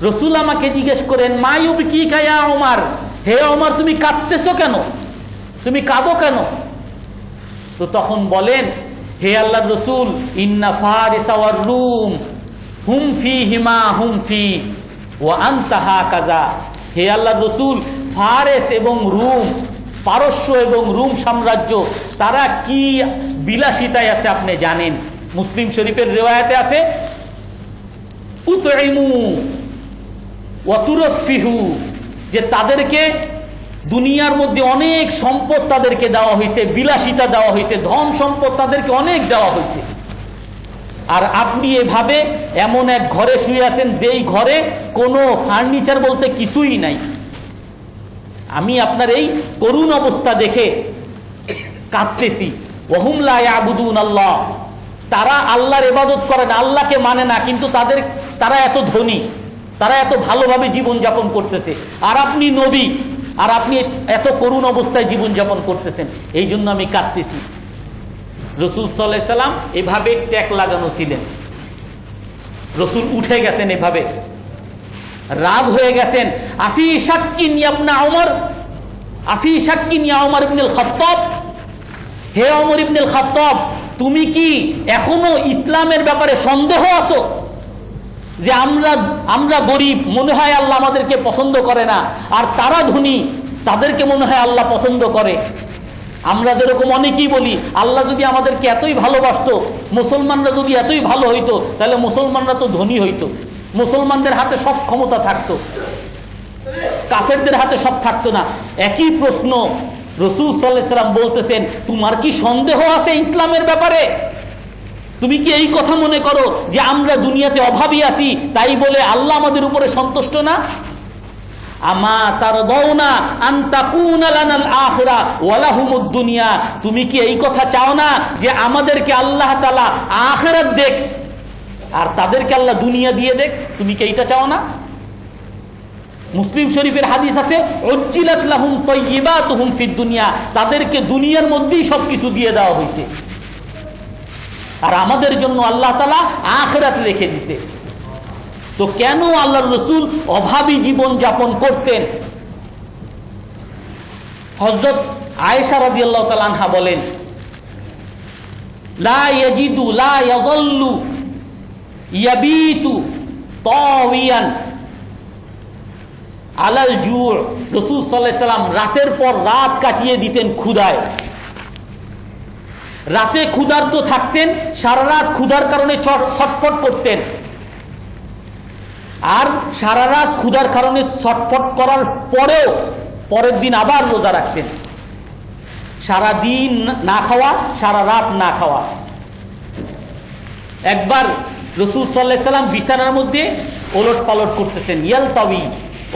রসুল আমাকে জিজ্ঞেস করেন, মা ইউবকিকা ইয়া ওমর, হে ওমর তুমি কাঁদতেছো কেন, তুমি কাঁদো কেন? তো তখন বলেন, হে আল্লাহর রসুল, ইন্না ফারিসা ওয়ার রুম হুম ফিহিমা হুম ফি ওয়া আনতা হাকাযা। হে আল্লাহর রসুল, ফারেস এবং রুম, পারস্য এবং রুম সাম্রাজ্য, তারা কি বিলাসিতায় আছে আপনি জানেন। মুসলিম শরীফের রিওয়ায়াতে আছে, উতইমু ওয়া তুরফিহু, যে তাদেরকে দুনিয়ার মধ্যে অনেক সম্পদ তাদেরকে দেওয়া হয়েছে, বিলাসিতা দেওয়া হয়েছে, ধন সম্পদ তাদেরকে অনেক দেওয়া হয়েছে। আর আপনি এভাবে এমন এক ঘরে শুয়ে আছেন যেই ঘরে কোনো ফার্নিচার বলতে কিছুই নাই। আমি আপনার এই করুণ অবস্থা দেখে কাঁদতেছি। ওহুম লা ইয়াবুদুন আল্লাহ, তারা আল্লাহর ইবাদত করে না, আল্লাহকে মানে না, কিন্তু তারা এত ধনী, তারা এত ভালোভাবে জীবনযাপন করতেছে। আর আপনি নবী, আর আপনি এত করুণ অবস্থায় জীবনযাপন করতেছেন। এই জন্য আমি কাঁদতেছি। রসুল সাল্লাল্লাহু আলাইহি সাল্লাম এভাবে ট্যাক লাগানো ছিলেন। রসুল উঠে গেছেন, এভাবে রাগ হয়ে গেছেন। আফি শাক্কিন ইবনে ওমর, আফি শাক্কিন ইয়া ওমর ইবনে খাত্তাব, হে ওমর ইবনে খাত্তাব, তুমি কি এখনো ইসলামের ব্যাপারে সন্দেহ আছো? যে আমরা গরিব, মনে হয় আল্লাহ আমাদেরকে পছন্দ করে না, আর তারা ধনী, তাদেরকে মনে হয় আল্লাহ পছন্দ করে। আমরা যেরকম অনেকেই বলি, আল্লাহ যদি আমাদেরকে এতই ভালোবাসতো, মুসলমানরা যদি এতই ভালো হইতো, তাহলে মুসলমানরা তো ধনী হইতো, মুসলমানদের হাতে সব ক্ষমতা থাকতো, কাফেরদের হাতে সব থাকতো না। একই প্রশ্ন রাসূল সাল্লাল্লাহু আলাইহি ওয়াসাল্লাম বলতেছেন, তোমার কি সন্দেহ আছে ইসলামের ব্যাপারে? তুমি কি এই কথা মনে করো যে আমরা দুনিয়াতে অভাবী আছি, তাই বলে আল্লাহ আমাদের উপরে সন্তুষ্ট না? আমা তারদাউনা আন তাকুনা লানাল আখিরা ওয়া লাহুমুদ দুনিয়া, তুমি কি এই কথা চাও না যে আমাদেরকে আল্লাহ তাআলা আখিরাত দেখ আর তাদেরকে আল্লাহ দুনিয়া দিয়ে দেখ? তুমি কি এইটা চাও না? মুসলিম শরীফের হাদিস আছে, উজ্জিলাত লাহুম তাইয়্যিবাতুহুম ফিদ দুনিয়া, তাদেরকে দুনিয়ার মধ্যেই সবকিছু দিয়ে দেওয়া হয়েছে, আর আমাদের জন্য আল্লাহ তাআলা আখিরাত রেখে দিয়েছে। তো কেন আল্লাহর রাসূল অভাবী জীবন যাপন করতেন? হযরত আয়েশা রাদিয়াল্লাহু তাআলা আনহা বলেন, লা ইয়াজিদু লা ইয়াযাল্লু ইয়াবিতু তাওয়ান আলাল জু', রাসূল সাল্লাল্লাহু আলাইহি সাল্লাম রাতের পর রাত কাটিয়ে দিতেন ক্ষুধায়। রাতে ক্ষুধার্ত থাকতেন, সারা রাত ক্ষুধার কারণে ছটফট করতেন, আর সারা রাত ক্ষুধার কারণে ছটফট করার পরেও পরের দিন আবার রোজা রাখতেন। সারা দিন না খাওয়া, সারা রাত না খাওয়া। একবার রাসূল সাল্লাল্লাহু আলাইহি সাল্লাম বিছানার মধ্যে ওলট পালট করতেছেন, ইয়ালতাওয়ি,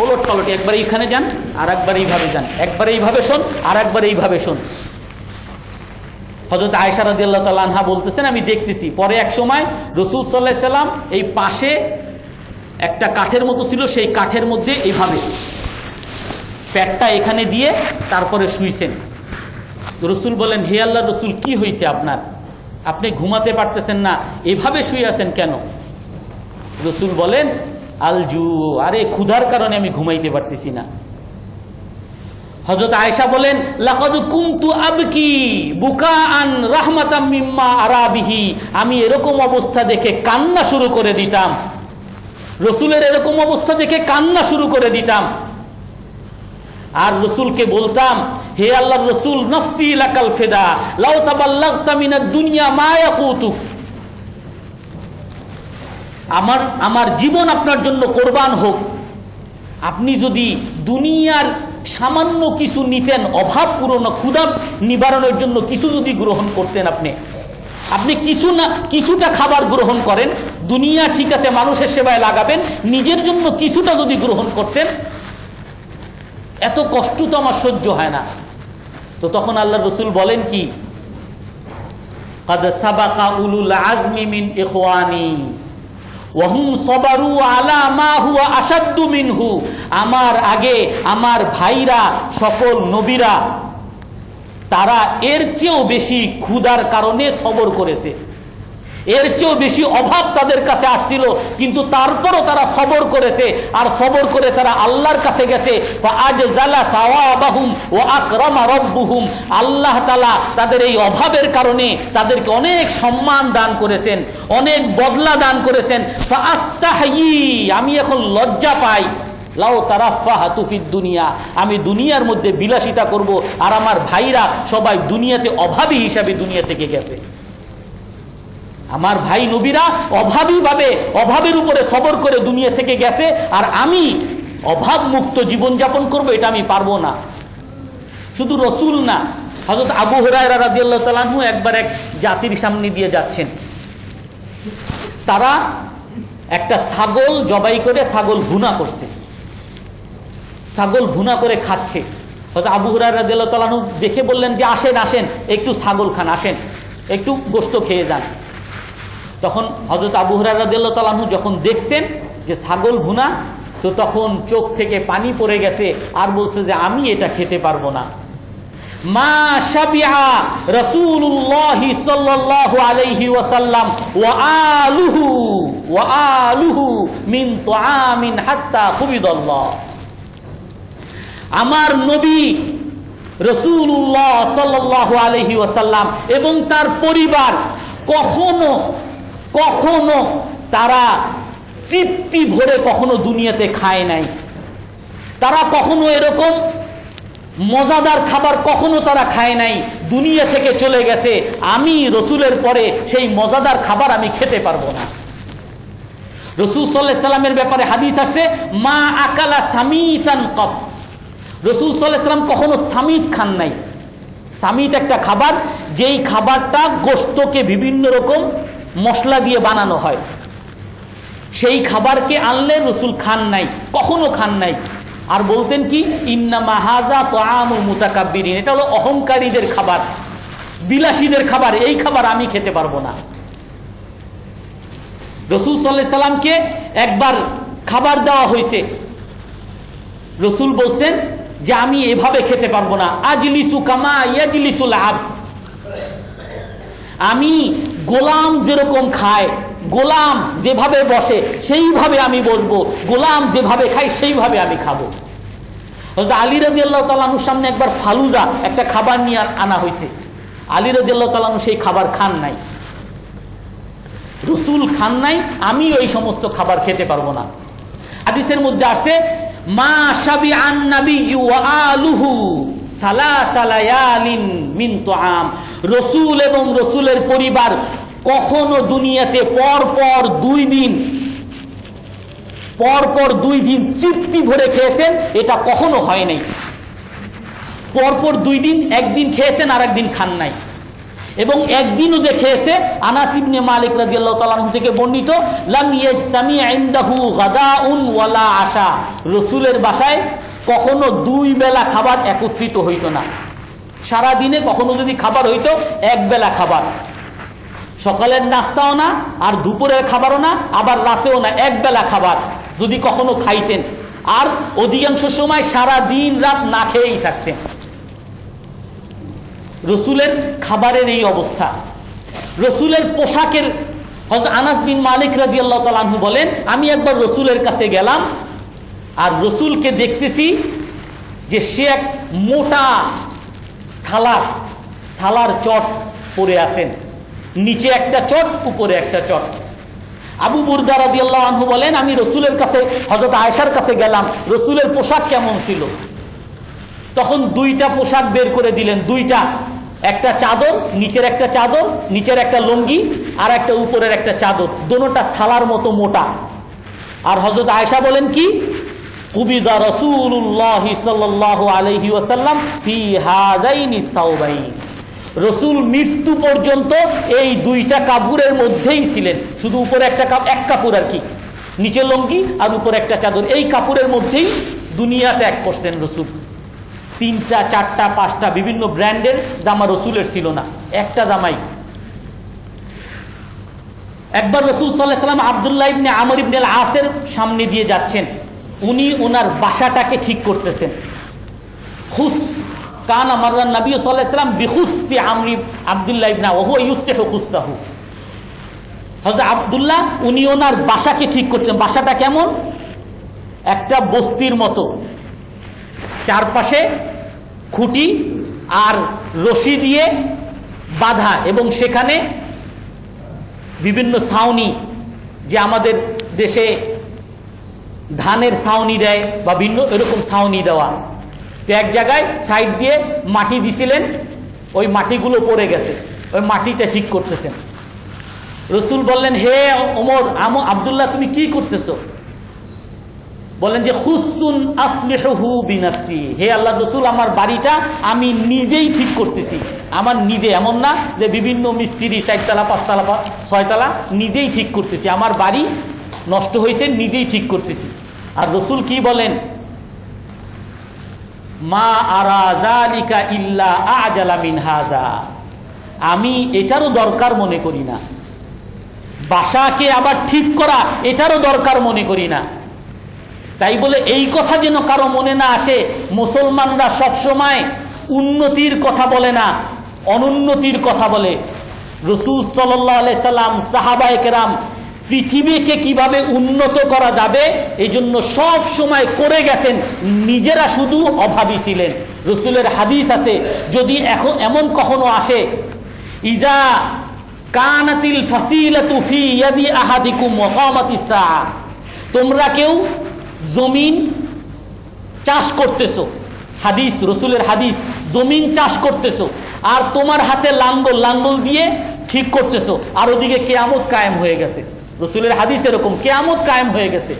ওলট পালট, একবার এইখানে যান আর একবার এইভাবে যান, একবার এইভাবে শোন আর একবার এইভাবে শোন। হযরত আয়েশা রাদিয়াল্লাহু তাআলা আনহা বলতেছেন, আমি দেখতেছি। পরে এক সময় রাসূল সাল্লাল্লাহু আলাইহি সাল্লাম এই পাশে একটা কাঠের মতো ছিল, সেই কাঠের মধ্যে এইভাবে পেটটা এখানে দিয়ে তারপরে শুইছেন। রাসূল বলেন, হে আল্লাহর রাসূল, কি হয়েছে আপনার? আপনি ঘুমাতে পারতেছেন না, এভাবে শুয়ে আছেন কেন? রাসূল বলেন, আল জু, আরে ক্ষুধার কারণে আমি ঘুমাইতে পারতেছি না। হযরত আয়েশা বলেন, লাকাদ কুনতু আবকি বুকাআন রাহমাতাম মিম্মা আরাবিহি, আমি এরকম অবস্থা দেখে কান্না শুরু করে দিতাম, রাসূলের এরকম অবস্থা দেখে কান্না শুরু করে দিতাম। আর রাসূলকে বলতাম, হে আল্লাহর রাসূল, নফসি লাকাল ফিদা লাউ তাবাল্লাগতা মিনাদ দুনিয়া মা ইয়াকুতুক, আমার জীবন আপনার জন্য কোরবান হোক। আপনি যদি দুনিয়ার সামান্য কিছু নিতেন, অভাব পূরণ, ক্ষুধা নিবারণের জন্য কিছু যদি গ্রহণ করতেন, আপনি কিছু না কিছুটা খাবার গ্রহণ করেন, দুনিয়া ঠিক আছে মানুষের সেবায় লাগাবেন, নিজের জন্য কিছুটা যদি গ্রহণ করতেন, এত কষ্ট তো আমার সহ্য হয় না। তো তখন আল্লাহর রাসূল বলেন কি, কাদ সাবাকা উলুল আজমি মিন ইখওয়ানি ওয়া হুম সাবারু আলা মা হুয়া আশাদ্দু মিনহু, আমার আগে আমার ভাইরা, সকল নবীরা, তারা এর চেয়েও বেশি ক্ষুধার কারণে সবর করেছে, এর চেয়েও বেশি অভাব তাদের কাছে আসছিল, কিন্তু তারপরও তারা সবর করেছে, আর সবর করে তারা আল্লাহর কাছে গেছে। ফাআজজালা সাওয়াবাহুম ওয়া আকরামা রাব্বুহুম, আল্লাহ তাআলা তাদের এই অভাবের কারণে তাদেরকে অনেক সম্মান দান করেছেন, অনেক বদলা দান করেছেন। ফাআস্তাহয়ি, আমি এখন লজ্জা পাই, লাউ তারাফাহাতু ফিদ দুনিয়া, আমি দুনিয়ার মধ্যে বিলাসিতা করব, আর আমার ভাইরা সবাই দুনিয়াতে অভাবী হিসাবে দুনিয়া থেকে গেছে। আমার ভাই নবীরা অভাবীভাবে অভাবের উপরে সবর করে দুনিয়া থেকে গেছে, আর আমি অভাব মুক্ত জীবনযাপন করব, এটা আমি পারবো না। শুধু রসুল না, হযরত আবু হুরায়রা রাদিয়াল্লাহু তাআলা আনহু একবার এক জাতির সামনে দিয়ে যাচ্ছেন, তারা একটা ছাগল জবাই করে ছাগল ভুনা করছে, ছাগল ভুনা করে খাচ্ছে। হযরত আবু হুরায়রা রাদিয়াল্লাহু তাআলা আনহু দেখে বললেন যে আসেন আসেন একটু ছাগল খান, আসেন একটু গোশত খেয়ে যান। তখন হযরত আবু হুরায়রা রাদিয়াল্লাহু তাআলা আনহু যখন দেখছেন যে ছাগল ভুনা, তো তখন চোখ থেকে পানি পড়ে গেছে আর বলছে যে আমি এটা খেতে পারবো না। মা শাবিআ রাসূলুল্লাহ সাল্লাল্লাহু আলাইহি ওয়াসাল্লাম ওয়া আলুহু মিন তুআমিন হাত্তা কুবিদাল্লাহ। আমার নবী রাসূলুল্লাহ সাল্লাল্লাহু আলাইহি ওয়াসাল্লাম এবং তার পরিবার কখনো কখনো তারা তৃপ্তি ভরে কখনো দুনিয়াতে খায় নাই। তারা কখনো এরকম মজাদার খাবার কখনো তারা খায় নাই, দুনিয়া থেকে চলে গেছে। আমি রসুলের পরে সেই মজাদার খাবার আমি খেতে পারবো না। রসুল সাল্লাল্লাহু আলাইহি সাল্লামের ব্যাপারে হাদিস আছে, মা আকালা সামিতান কব। রসুল সাল্লাল্লাহু আলাইহি সাল্লাম কখনো সামিত খান নাই। সামিত একটা খাবার, যেই খাবারটা গোশতকে বিভিন্ন রকম মশলা দিয়ে বানানো হয়, সেই খাবারকে আনলে রসুল খান নাই, কখনো খান নাই। আর বলতেন কি, ইন্নামা হাযা তুআমুল মুতাকাব্বিরিন, এটা হলো অহংকারীদের খাবার, বিলাসীদের খাবার, এই খাবার আমি খেতে পারবো না। রসুল সাল্লাল্লাহু আলাইহি সাল্লামকে একবার খাবার দেওয়া হয়েছে, রসুল বলছেন যে আমি এভাবে খেতে পারবো না। আজলিসু কামা ইয়াজলিসুল আবদ, আমি গোলাম যেরকম খায়, গোলাম যেভাবে বসে সেইভাবে আমি বসবো, গোলাম যেভাবে খাই সেইভাবে আমি খাবো। হযরত আলী রাদিয়াল্লাহু তাআলা আনহুর সামনে একবার ফালুদা একটা খাবার নিয়ে আনা হয়েছে, আলী রাদিয়াল্লাহু তাআলা আনহু সেই খাবার খান নাই, রসুল খান নাই, আমি ওই সমস্ত খাবার খেতে পারবো না। হাদিসের মধ্যে আসছে, মা শাবিআন নাবিয়্যু ওয়া আলুহু সালাসা লায়ালিন মিন তুআম। রসুল এবং রসুলের পরিবার কখনো দুনিয়াতে পরপর দুই দিন তৃপ্তি ভরে খেয়েছেন, এটা কখনো হয় নাই। পরপর 2 দিন, একদিন খেয়েছেন আর একদিন খান নাই। এবং একদিনও যে খেয়েছে, আনাস ইবনে মালিক রাদিয়াল্লাহু তাআলা আনহু থেকে বর্ণিত, লাম ইয়াজতামি ইনদাহু গাদাউন ওয়ালা আশা। রসুলের বাসায় কখনো 2 বেলা খাবার একত্রিত হইত না। সারা দিনে কখনো যদি খাবার হইতো, 1 বেলা খাবার, সকালের নাস্তাও না আর দুপুরের খাবারও না, আবার রাতেও না, 1 বেলা খাবার যদি কখনো খাইতেন। আর অধিকাংশ সময় সারা দিন রাত না খেয়েই থাকতেন। রসুলের খাবারের এই অবস্থা। রসুলের পোশাকের, হযরত আনাস বিন মালিক রাদিয়াল্লাহু তাআলা আনহু বলেন, আমি একবার রসুলের কাছে গেলাম আর রসুলকে দেখতেছি যে সে এক মোটা সালার চট পরে আছেন, নিচে একটা চট, উপরে একটা চট। আবু বুরদা রাদিয়াল্লাহু আনহু বলেন, আমি রসুলের কাছে, হযরত আয়েশার কাছে গেলাম, রসুলের পোশাক কেমন ছিল। তখন 2টা পোশাক বের করে দিলেন, 2টা, একটা চাদর, নিচের একটা চাদর, নিচের একটা লুঙ্গি, আর একটা উপরের একটা চাদর, দোনোটা সালার মতো মোটা। আর হযরত আয়েশা বলেন কি, কুবিদা রাসূলুল্লাহ সাল্লাল্লাহু আলাইহি ওয়াসাল্লাম ফি হাযাইনি সাওবাইন। রসুল মৃত্যু পর্যন্ত এই 2টা কাপড়ের মধ্যেই ছিলেন, শুধু উপরে এক কাপড় আর কি, নিচে লুঙ্গি আর উপরে একটা চাদর, এই কাপড়ের মধ্যেই দুনিয়া ত্যাগ করতেন রসুল। 3টা 4টা 5টা বিভিন্ন ব্র্যান্ডের জামা রসুলের ছিল না, একটা জামাই। একবার রসুল সাল্লাল্লাহু আলাইহি ওয়াসাল্লাম আব্দুল্লাহ ইবনে আমর ইবনে আল আসের সামনে দিয়ে যাচ্ছেন, উনি ওনার বাসাটাকে ঠিক করতেছেন। খুস কানা মাররান নবী সাল্লাল্লাহু আলাইহি ওয়াসাল্লাম বিখুসি আমরি আব্দুল্লাহ ইবনে ওয়া হুয়া ইউস্তাহু খুসাহু। হযরত আব্দুল্লাহ উনি ওনার বাসাকে ঠিক করতেন। বাসাটা কেমন, একটা বস্তির মতো, চারপাশে খুঁটি আর রশি দিয়ে বাঁধা, এবং সেখানে বিভিন্ন ছাউনি, যে আমাদের দেশে ধানের ছাউনি দেয় বা ভিন্ন এরকম ছাউনি দেওয়া। তো এক জায়গায় সাইড দিয়ে মাটি দিছিলেন, ওই মাটিগুলো পড়ে গেছে, ওই মাটিটা ঠিক করতেছেন। রসুল বললেন, হে ওমর, আব্দুল্লাহ তুমি কি করতেছো? বলেন যে খুসতুন আসলিহু বিনাফসি, হে আল্লাহ রাসূল আমার বাড়িটা আমি নিজেই ঠিক করতেছি। আমার নিজে, এমন না যে বিভিন্ন মিস্ত্রি 4 তলা 5 তলা 6 তলা, নিজেই ঠিক করতেছি। আমার বাড়ি নষ্ট হয়েছে, নিজেই ঠিক করতেছি। আর রাসূল কি বলেন, মা আরা যালিকা ইল্লা আজালা মিন হাযা, আমি এটারও দরকার মনে করি না, বাসাকে আবার ঠিক করা এটারও দরকার মনে করি না। তাই বলে এই কথা যেন কারো মনে না আসে, মুসলমানরা সবসময় উন্নতির কথা বলে না, অনুন্নতির কথা বলে। রাসূল সাল্লাল্লাহু আলাইহি সাল্লাম, সাহাবায়ে কেরাম পৃথিবীকে কিভাবে উন্নত করা যাবে এই জন্য সব সময় করে গেছেন, নিজেরা শুধু অভাবী ছিলেন। রাসূলের হাদিস আছে, যদি এখন এমন কখনো আসে, ইজা কানাতিল ফাসিলাতু ফি ইয়াদি আহাদিকুম ওয়া কামাতিস সাআ, তোমরা কেউ জমিন চাষ করতেছো, হাদিস, রাসূলের হাদিস, জমিন চাষ করতেছো আর তোমার হাতে লাঙ্গল, লাঙ্গল দিয়ে ঠিক করতেছো, আর ওদিকে কিয়ামত কায়েম হয়ে গেছে। রাসূলের হাদিস এরকম, কিয়ামত কায়েম হয়ে গেছে।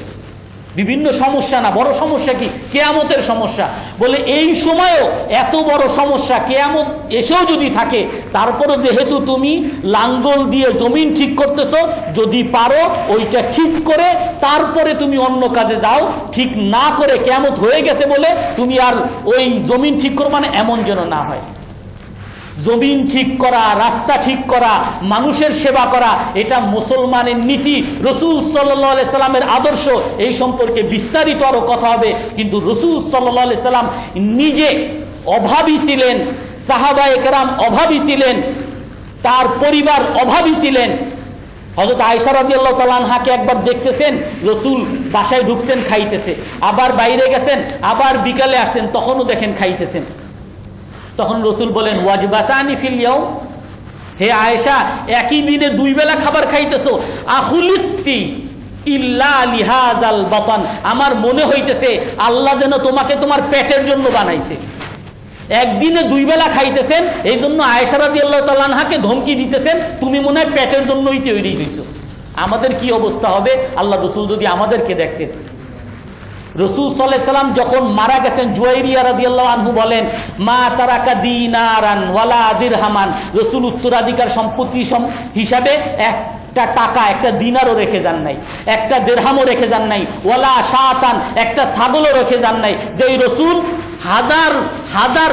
বিভিন্ন সমস্যা, না বড় সমস্যা কি? কিয়ামতের সমস্যা। বলে এই সময়ও এত বড় সমস্যা, কিয়ামত এসেও যদি থাকে, তারপরও যেহেতু তুমি লাঙ্গল দিয়ে জমিন ঠিক করতেছো, যদি পারো ওইটা ঠিক করে তারপরে তুমি অন্য কাজে যাও। ঠিক না করে কিয়ামত হয়ে গেছে বলে তুমি আর ওই জমিন ঠিক করবা না, এমন যেন না হয়। জমিন ঠিক করা, রাস্তা ঠিক করা, মানুষের সেবা করা, এটা মুসলমানের নীতি, রাসূল সাল্লাল্লাহু আলাইহি সাল্লামের আদর্শ। এই সম্পর্কে বিস্তারিত আরো কথা হবে। কিন্তু রাসূল সাল্লাল্লাহু আলাইহি সাল্লাম নিজে অভাবী ছিলেন, সাহাবায়ে কেরাম অভাবী ছিলেন, তার পরিবার অভাবী ছিলেন। হযরত আয়েশা রাদিয়াল্লাহু তাআলা আনহাকে একবার দেখতেছেন, রাসূল বাসায় ঢুকতেন, খাইতেছে, আবার বাইরে গেছেন, আবার বিকালে আসেন, তখনও দেখেন খাইতেছেন। তখন রাসূল বলেন, ওয়াজবাতানি ফিল ইয়াউম, হে আয়েশা একই দিনে 2 বেলা খাবার খাইতেছো, আখুলিতি ইল্লা লিহাযাল বাতান, আমার মনে হইতেছে আল্লাহ যেন তোমাকে তোমার পেটের জন্য বানাইছে। একদিনে 2 বেলা খাইতেছেন, এই জন্য আয়েশা রাদিয়াল্লাহু তাআলা আনহাকে ধমকি দিতেছেন, তুমি মনে হয় পেটের জন্যই তৈরি হইছো। আমাদের কি অবস্থা হবে আল্লাহ রাসূল যদি আমাদেরকে দেখতেন। রাসূল সাল্লাল্লাহু আলাইহি সাল্লাম যখন মারা গেছেন, জুয়াইরিয়া রাদিয়াল্লাহু আনহু বলেন, মা তারাকা দিনারান ওয়ালা দিরহামান, রাসূল উত্তরাধিকার সম্পত্তি হিসাবে একটা টাকা, একটা দিনারও রেখে যান নাই, একটা দিরহামও রেখে যান নাই, ওয়ালা শাতান, একটা ছাগলও রেখে যান নাই। যেই রাসূল হাজার হাজার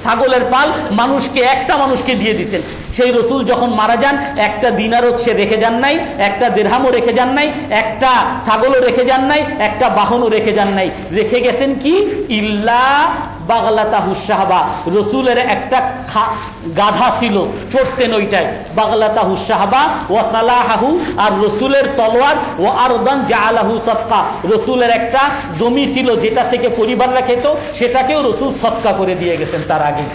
ছাগলের পাল মানুষকে, একটা মানুষকে দিয়ে দিচ্ছেন, সেই রাসূল যখন মারা যান একটা দিনারও সে রেখে যান নাই, একটা দিরহামও রেখে যান নাই, একটা ছাগলও রেখে যান নাই, একটা বাহনও রেখে যান নাই। রেখে গেছেন কি? ইল্লা বাগলাতাহু শাহবা, রাসূলের একটা গাধা ছিল, চড়তেন ওইটাই, বাগলাতাহু শাহবা ওয়া সালাহাহু, আর রাসূলের তলোয়ার, ওয়া আরদান জাআলাহু সাদকা, রাসূলের একটা জমি ছিল যেটা থেকে পরিবাররা খেত, সেটাকেও রাসূল সদকা করে দিয়ে গেছেন। তার আগে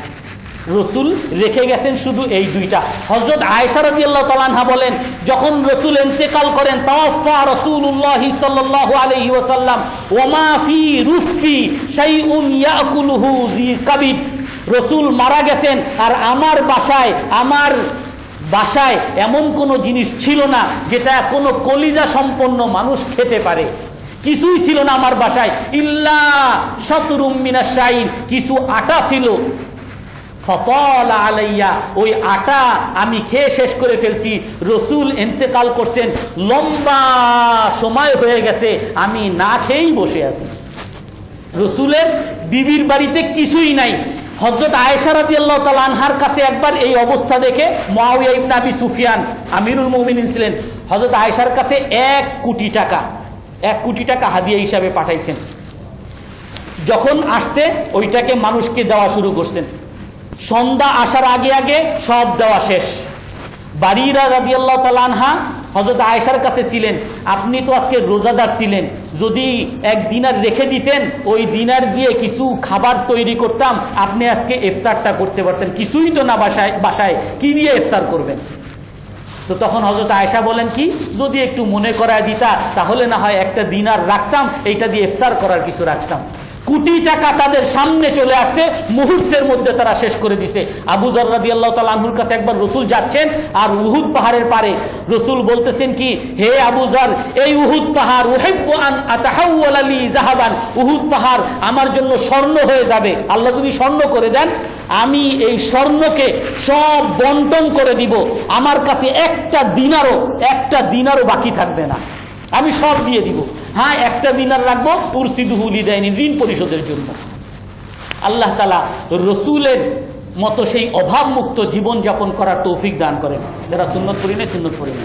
রাসূল রেখে গেছেন শুধু এই 2টা। হযরত আয়েশা রাদিয়াল্লাহু তাআলা আনহা বলেন, যখন রাসূল ইন্তেকাল করেন, তাওয়াফা রাসূলুল্লাহ সাল্লাল্লাহু আলাইহি ওয়াসাল্লাম ওয়া মা ফি রুফি শাইউন ইয়াকুলুহু জি কাবিদ, রাসূল মারা গেছেন আর আমার বাসায় এমন কোনো জিনিস ছিল না যেটা কোনো কলিজা সম্পন্ন মানুষ খেতে পারে। কিছুই ছিল না আমার বাসায়, ইল্লা শাতরুম মিনাশ শাইন, কিছু আটা ছিল। ফতালা আলাইয়া, ওই আটা আমি খেয়ে শেষ করে ফেলছি। রাসূল ইন্তেকাল করছেন, লম্বা সময় হয়ে গেছে, আমি না খেয়েই বসে আছি। রাসূলের বিবির বাড়িতে কিছুই নাই। হযরত আয়েশা রাদিয়াল্লাহু তাআলা আনহার কাছে একবার এই অবস্থা দেখে মুআবিয়া ইবনে আবি সুফিয়ান আমিরুল মুমিনিন ছিলেন, হযরত আয়েশার কাছে 1 কোটি টাকা হাদিয়া হিসাবে পাঠাইছেন। যখন আসছে ওইটাকে মানুষকে দেওয়া শুরু করছেন। সন্ধ্যা আসার আগে আগে সব দেওয়া শেষ। বারিরা রাদিয়াল্লাহু তাআলা আনহা হযরত আয়েশার কাছে ছিলেন, আপনি তো আজকে রোজাদার ছিলেন, যদি 1 দিনার রেখে দিতেন, ওই দিনার দিয়ে কিছু খাবার তৈরি করতাম, আপনি আজকে ইফতারটা করতে পারতেন। কিছুই তো না বাসায় কি দিয়ে ইফতার করবেন? তো তখন হযরত আয়েশা বলেন কি, যদি একটু মনে করায় দিতা তাহলে না হয় 1টা দিনার রাখতাম, এইটা দিয়ে ইফতার করার কিছু রাখতাম। কোটি টাকা তাদের সামনে চলে আসছে, মুহূর্তের মধ্যে তারা শেষ করে দিছে। আবু যর রাদিয়াল্লাহু তাআলা আনহুর কাছে একবার রাসূল যাচ্ছেন, আর উহুদ পাহাড়ের পারে রাসূল বলতেছেন কি, হে আবু যর, এই উহুদ পাহাড় উহিব্বু আন আতাহাওয়ালা লি যাহাবান, উহুদ পাহাড় আমার জন্য স্বর্ণ হয়ে যাবে। আল্লাহ যদি স্বর্ণ করে দেন, আমি এই স্বর্ণকে সব বন্টন করে দিব, আমার কাছে একটা দিনারও বাকি থাকবে না, আমি সব দিয়ে দিব। হ্যাঁ, একটা দিনার রাখবো উরসিদুহু লিদাইনি, ঋণ পরিশোধের জন্য। আল্লাহ তাআলা রসুলের মতো সেই অভাবমুক্ত জীবন যাপন করার তৌফিক দান করেন। যারা সুন্নত পড়ি না, সুন্নত পড়ি না।